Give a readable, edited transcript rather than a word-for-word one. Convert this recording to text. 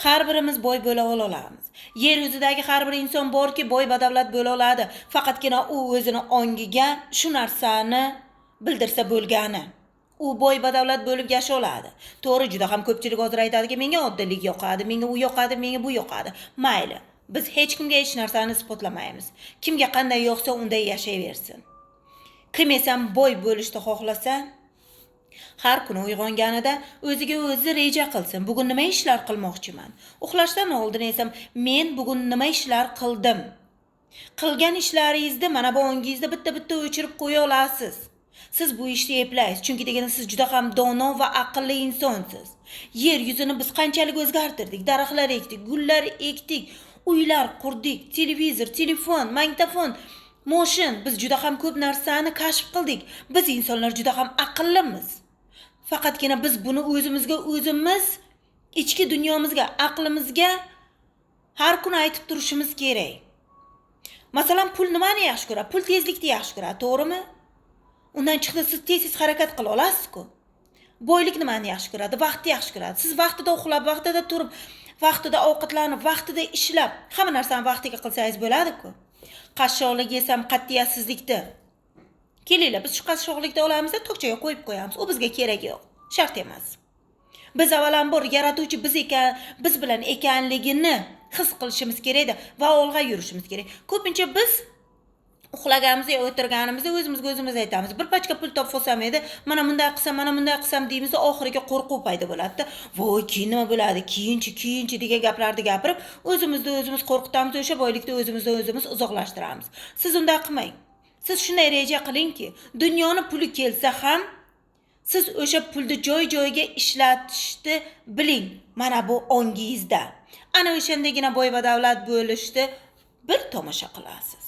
Har birimiz boy bo'la olamiz. Yer yuzidagi har bir inson borki, boy badavlat bo'la oladi. Faqatgina u o'zini ongiga shu narsani bildirsa bo'lgani. U boy badavlat bo'lib yasha oladi. To'g'ri, juda ham ko'pchilik hozir aytadiki, menga oddiylik yoqadi, menga u yoqadi, menga bu yoqadi. Mayli. Biz hech kimga hech narsani isbotlamaymiz. Kimga qanday yoqsa unday yashayversin. Kim esa boy bo'lishni xohlasa, har kuni uyg'onganida o'ziga o'zi reja qilsin. Bugun nima ishlar qilmoqchiman? Uxlashdan oldin esa men bugun nima ishlar qildim? Qilgan ishlaringizni mana bu ongingizda bitta-bitta o'chirib qo'ya olasiz. Siz bu ishni eplaysiz, chunki deganda siz juda ham dono va aqlli insonsiz. Yer yuzini biz qanchalik o'zgartirdik, daraxtlar ekdik, gullar ekdik, uylar qurdik, televizor, telefon, magnitofon, moshin, biz juda ham ko'p narsani kashf qildik. Biz insonlar juda ham aqllimiz. Faqatgina biz buni o'zimiz ichki dunyomizga, aqlimizga har kun aytib turishimiz kerak. Masalan, pul nimani yaxshi ko'radi? Pul tezlikni yaxshi ko'radi, to'g'rimi? Undan chiqdi siz tez harakat qila olasiz-ku. Boylik nimani yaxshi ko'radi? Vaqtni yaxshi ko'radi. Siz vaqtida uxlab, vaqtida turib, vaqtida ovqatlanib, vaqtida ishlab, hamma narsani vaqtiga qilsangiz bo'ladi-ku. Qashshoqlik esa qat'iyatsizlikdir. Kelinglar, biz shu qashshoqlikni olamiz-da, tokchaga qo'yib qo'yamiz. U bizga kerak yo'q. Shart emas. Biz avvalambor yaratuvchi biz bilan ekanligini his qilishimiz kerak va olg'a yurishimiz kerak. Ko'pincha biz uxlaganimizda, o'tirganimizda o'zimizga aytamiz. Bir pachka pul topib olsam edi, mana bunday qilsam deymiz, oxiriga qo'rquv paydo bo'ladi-da. Voy, keyin nima bo'ladi? Keyinchi degan gaplarni gapirib, o'zimiz qo'rqitamiz, o'sha boylikni o'zimiz uzoqlashtiramiz. Siz unday qilmang. Siz shunday reja qilingki, dunyoni puli kelsa ham siz o'sha pulni joy-joyiga ishlatishni biling. Mana bu ongingizda. Ana o'shandagina boy va davlat bo'lishni bir tomosha qilasiz.